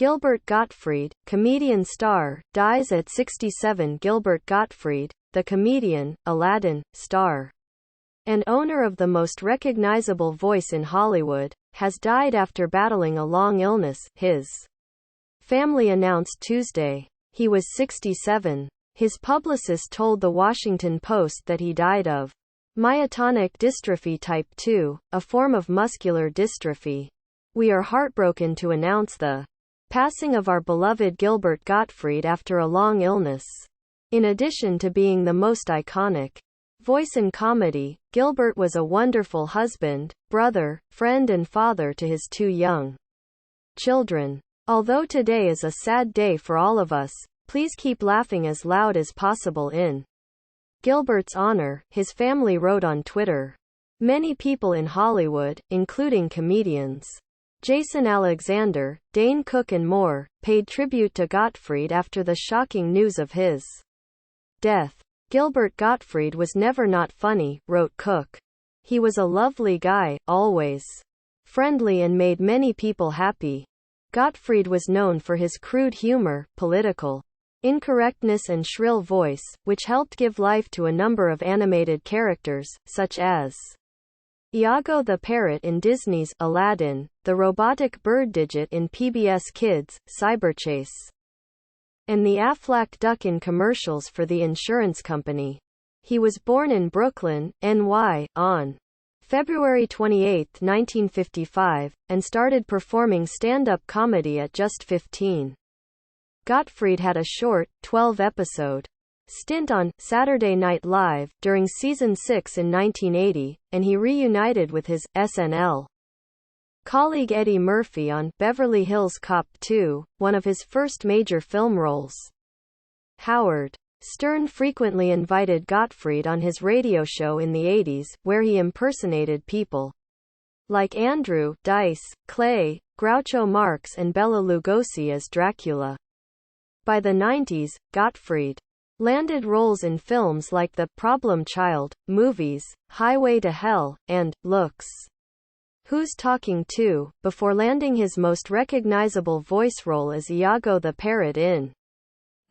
Gilbert Gottfried, comedian star, dies at 67. Gilbert Gottfried, the comedian, Aladdin, star, and owner of the most recognizable voice in Hollywood, has died after battling a long illness, his family announced Tuesday. He was 67. His publicist told The Washington Post that he died of myotonic dystrophy type 2, a form of muscular dystrophy. "We are heartbroken to announce the passing of our beloved Gilbert Gottfried after a long illness. In addition to being the most iconic voice in comedy, Gilbert was a wonderful husband, brother, friend and father to his 2 young children. Although today is a sad day for all of us, please keep laughing as loud as possible in Gilbert's honor," his family wrote on Twitter. Many people in Hollywood, including comedians Jason Alexander, Dane Cook and more, paid tribute to Gottfried after the shocking news of his death. "Gilbert Gottfried was never not funny," wrote Cook. "He was a lovely guy, always friendly and made many people happy." Gottfried was known for his crude humor, political incorrectness and shrill voice, which helped give life to a number of animated characters, such as Iago the parrot in Disney's Aladdin, the robotic bird Digit in PBS Kids' Cyberchase, and the Aflac duck in commercials for the insurance company. He was born in Brooklyn, NY, on February 28, 1955, and started performing stand-up comedy at just 15. Gottfried had a short, 12-episode stint on Saturday Night Live during season 6 in 1980, and he reunited with his SNL colleague Eddie Murphy on Beverly Hills Cop 2, one of his first major film roles. Howard Stern frequently invited Gottfried on his radio show in the 80s, where he impersonated people like Andrew Dice Clay, Groucho Marx and Bela Lugosi as Dracula. By the 90s, Gottfried landed roles in films like The Problem Child, movies, Highway to Hell, and Looks Who's Talking To, before landing his most recognizable voice role as Iago the parrot in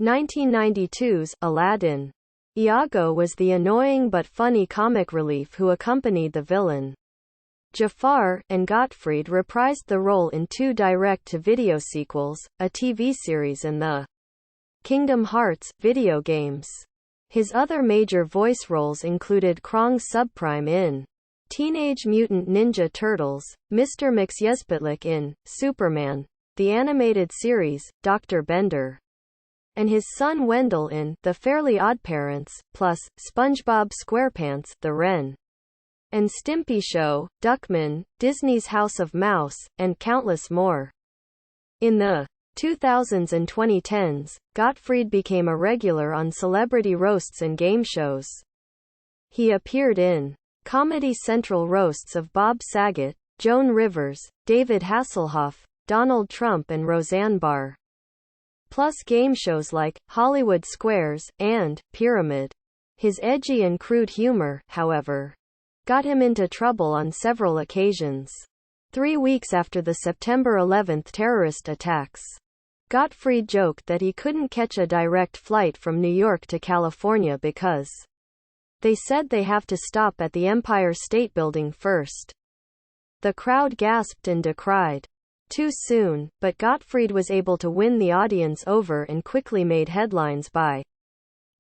1992's Aladdin. Iago was the annoying but funny comic relief who accompanied the villain Jafar, and Gottfried reprised the role in 2 direct-to-video sequels, a TV series and the Kingdom Hearts video games. His other major voice roles included Krong's subprime in Teenage Mutant Ninja Turtles, Mr. McYesbitlik in Superman, the animated series, Dr. Bender, and his son Wendell in The Fairly OddParents, plus SpongeBob SquarePants, The Ren and Stimpy Show, Duckman, Disney's House of Mouse, and countless more. In the 2000s and 2010s, Gottfried became a regular on celebrity roasts and game shows. He appeared in Comedy Central roasts of Bob Saget, Joan Rivers, David Hasselhoff, Donald Trump and Roseanne Barr, plus game shows like Hollywood Squares and Pyramid. His edgy and crude humor, however, got him into trouble on several occasions. 3 weeks after the September 11 terrorist attacks, Gottfried joked that he couldn't catch a direct flight from New York to California because they said they have to stop at the Empire State Building first. The crowd gasped and decried too soon, but Gottfried was able to win the audience over and quickly made headlines by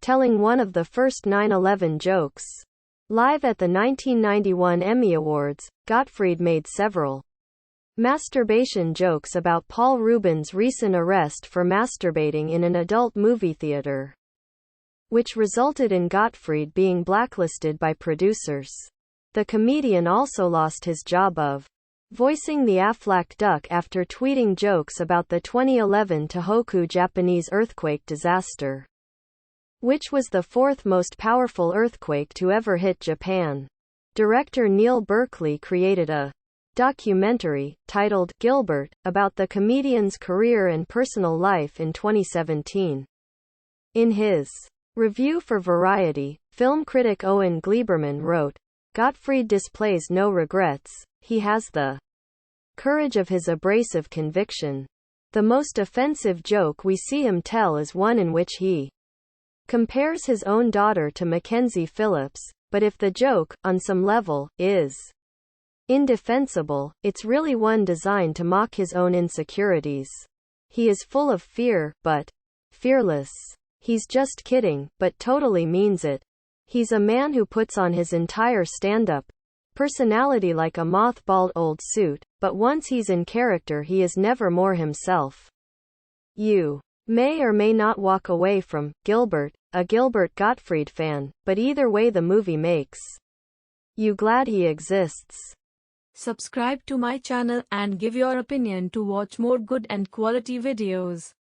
telling one of the first 9/11 jokes. Live at the 1991 Emmy Awards, Gottfried made several masturbation jokes about Paul Rubin's recent arrest for masturbating in an adult movie theater, which resulted in Gottfried being blacklisted by producers. The comedian also lost his job of voicing the Aflac duck after tweeting jokes about the 2011 Tohoku Japanese earthquake disaster, which was the 4th most powerful earthquake to ever hit Japan. Director Neil Berkeley created a documentary, titled Gilbert, about the comedian's career and personal life in 2017. In his review for Variety, film critic Owen Gleiberman wrote, "Gottfried displays no regrets, he has the courage of his abrasive conviction." The most offensive joke we see him tell is one in which he compares his own daughter to Mackenzie Phillips, but if the joke, on some level, is indefensible, it's really one designed to mock his own insecurities. He is full of fear, but fearless. He's just kidding, but totally means it. He's a man who puts on his entire stand-up personality like a mothballed old suit, but once he's in character he is never more himself. You may or may not walk away from Gilbert, a Gilbert Gottfried fan, but either way the movie makes you glad he exists. Subscribe to my channel and give your opinion to watch more good and quality videos.